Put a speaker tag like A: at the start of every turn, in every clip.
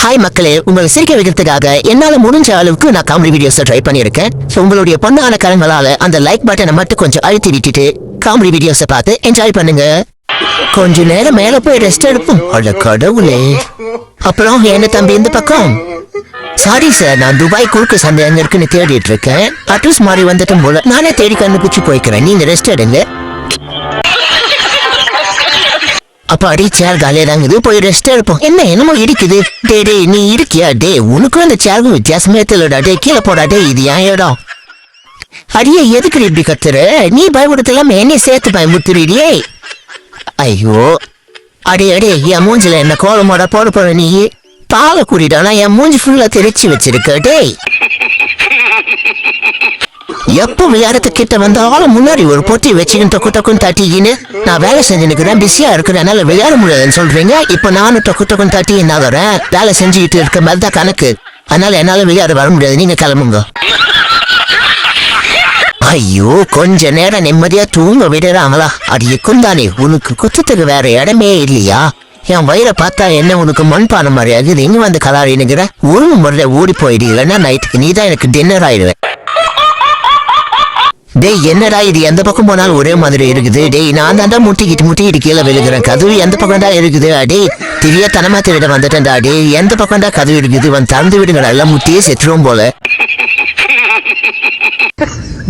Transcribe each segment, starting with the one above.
A: Hi மக்களே, உங்களை சிரிக்க வைக்கிறதுக்காக என்னால முடிஞ்ச அளவுக்கு நான் காமெடி வீடியோஸ் ட்ரை பண்ணியிருக்கேன். உங்களுடைய பொண்ணான கரங்களால அந்த லைக் பட்டனை மட்டும் கொஞ்சம் அழுத்தி விட்டுட்டு காமெடி வீடியோஸை பார்த்து என்ஜாய் பண்ணுங்க. கொஞ்ச நேரம் மேல போய் ரெஸ்ட் எடுப்போம். அட கடவுளே. அப்புறம் என்ன தம்பி இந்த பக்கம்? சாரி சார், நான் துபாய் குறுக்கு சந்தை அங்க இருக்குன்னு தேடிட்டு இருக்கேன். அட்ரஸ் மாதிரி வந்துட்டும் போல நானே தேடி கண்டுபிடிச்சு போய்க்கிறேன். நீங்க ரெஸ்ட் எடுங்க. அப்ப அடி சேர் காலியா தாங்குது, போய் ரெஸ்ட் எடுப்போம். என்னமோ இருக்குது. டே நீ இருக்கியா? டே உனக்கும் அந்த சேருக்கும் வித்தியாசமே தெரியலடா. டே கீழே போடா. டே இது ஏன் இடம்? அடியே எதுக்கு இப்படி கத்துற? நீ பயமுடுத்தலாம என்னை சேர்த்து பயமுடுத்துறியே. ஐயோ அடே என் மூஞ்சில என்ன கோலமோட போட போற? நீ பாலை கூடிட்டானா என் மூஞ்சி ஃபுல்லா தெரிச்சு வச்சிருக்க. டே எப்ப விளையாடுறது கிட்ட வந்தாலும் முன்னாடி ஒரு பொட்டி வச்சுக்கிட்டு டொக்கு தட்டிக்கின்னு நான் வேலை செஞ்சுருக்கிறேன், பிஸியா இருக்கிறேன், என்னால விளையாட முடியாதுன்னு சொல்றீங்க. இப்ப நானும் டொக்கு தட்டி என்ன வரேன், வேலை செஞ்சுக்கிட்டு இருக்க மாதிரிதான் கணக்கு. அதனால என்னால விளையாட வர முடியாது, நீங்க கிளம்புங்க. ஐயோ கொஞ்ச நேரம் நிம்மதியா தூங்க விடுறாங்களா? அடி குந்தானே, உனக்கு குத்தத்துக்கு வேற இடமே இல்லையா? என் வயிறை பார்த்தா என்ன உனக்கு மண்பான மாதிரி ஆகுது? இங்க வந்து கலாரினுங்கிற ஒழுங்கு முறையில ஓடி போயிடு, இல்லைன்னா நைட்டுக்கு நீ தான் எனக்கு டின்னர் ஆயிடுவேன். டேய் என்னடா இது எந்த பக்கம் போனாலும் ஒரே மாதிரி இருக்குது? டேய் நான் தாண்டா முட்டிக்கிட்டு கீழே விழுகிறேன். கதவு எந்த பக்கம் தான் இருக்குது? அடே தெரியாதனமா திருட வந்துட்டேன்டா. டே எந்த பக்கம் தான் கதவு இருக்குது? வந்து திறந்து விடுங்கடா, எல்லாம் முட்டியே செத்துரும் போல.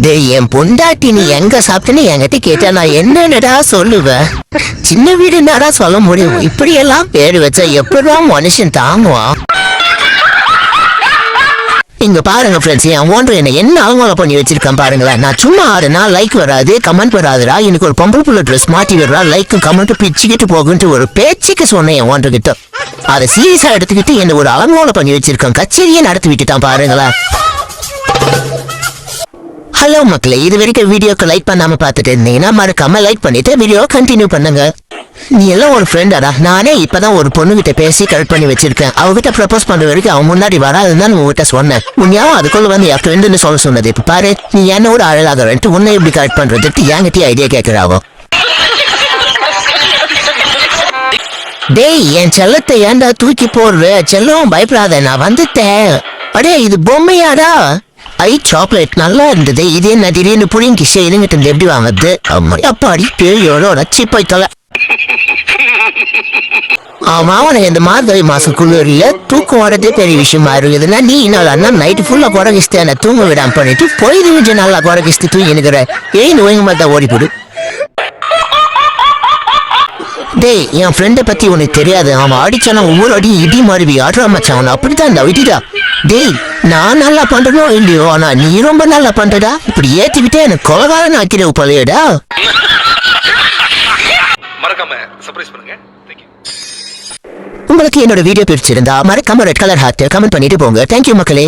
A: டேய் என் பொண்டாட்டி நீ எங்க சாப்பிட்டேன்னு என்கிட்ட கேட்டா நான் என்னடா சொல்லுவேன்? சின்ன வீடு என்னடா சொல்ல முடியும்? இப்படி எல்லாம் பேரு வச்சா எப்படிதான் மனுஷன் தாங்குவான்? இங்க பாருங்க ஃப்ரெண்ட்ஸ், என் ஓனர் என்ன அலங்கோல பண்ணி வச்சிருக்கேன் பாருங்களேன். நான் சும்மா ஆடுனா லைக் வராது, கமெண்ட் வராதுடா. எனக்கு ஒரு பொம்பளை புள்ள ட்ரெஸ் மாட்டி விடுறா, லைக்கும் கமெண்ட்டும் பிச்சுக்கிட்டு போகுன்ட்டு ஒரு பேச்சுக்கு சொன்னேன் என் ஓனர் கிட்ட. அதை சீரியஸா எடுத்துக்கிட்டு என்ன ஒரு அலங்கோல பண்ணி வச்சிருக்கேன். கச்சேரியே நடத்தி விட்டுட்டான் பாருங்களேன். ஹலோ மக்களே, இது வரைக்கும் வீடியோக்கு லைக் பண்ணாம பார்த்துட்டு இருந்தீங்கன்னா மறக்காம லைக் பண்ணிட்டு வீடியோ கண்டினியூ பண்ணுங்க. நீ எல்லாம் ஒரு ஃப்ரெண்டாடா. நானே இப்பதான் ஒரு பொண்ணுகிட்ட பேசி கரெக்ட் பண்ணி வச்சிருக்கேன். அவகிட்ட ப்ரப்போஸ் பண்ற வரைக்கும் அவன் முன்னாடி வராதுதான் உங்ககிட்ட சொன்னேன். உன்னையாவும் அதுக்குள்ள வந்து என் ஃப்ரெண்டுன்னு சொல்ல சொன்னது. இப்ப பாரு, நீ என்ன ஒரு அழகாக உன்னை எப்படி கரெக்ட் பண்றதுக்கு என்கிட்ட ஐடியா கேட்கிறாவோ. டேய் என் செல்லத்தை ஏன்டா தூக்கி போடுற? செல்லம் பயப்படாத, நான் வந்துட்டேன். அடே இது பொம்மையாடா? ஐ சாக்லேட் நல்லா இருந்தது. இதே நான் திடீர்னு புளியும் கிஷ இருங்கிட்டு இருந்து எப்படி வாங்குறது? அப்பாடி பேயோட நச்சு போய் தொலை. ஆமா, உனக்கு இந்த மார்கழி மாசம் குளிர்ல தூக்கம் வரதே பெரிய விஷயமா இருக்குதுன்னா நீ என்ன நைட்டு ஃபுல்லா குறைகிஸ்து என்ன தூங்க விடாம பண்ணிட்டு போயிட்டு நல்லா குறைகிஸ்து தூங்கி நினைக்கிற. ஏன் நோய்ங்க மாதிரி தான் ஓடி போடு. டேய் என் ஃப்ரெண்டை பத்தி உனக்கு தெரியாது. அவன் அடிச்சானா ஒவ்வொரு அடி இடி மாறுவி ஆடுறா மச்சான். அவன் அப்படித்தான் விட்டுடா. டேய் நான் நல்லா பண்றனோ இல்லையோ, ஆனா நீ ரொம்ப நல்லா பண்றடா. இப்படி ஏத்திக்கிட்டே எனக்கு கொலகாரன் ஆக்கிட பழையடா. உங்களுக்கு என்னோட வீடியோ பிடிச்சிருந்தா மறக்காம ரெட் கலர் ஹார்ட் கமெண்ட் பண்ணிட்டு போங்க. தேங்க்யூ மக்களே.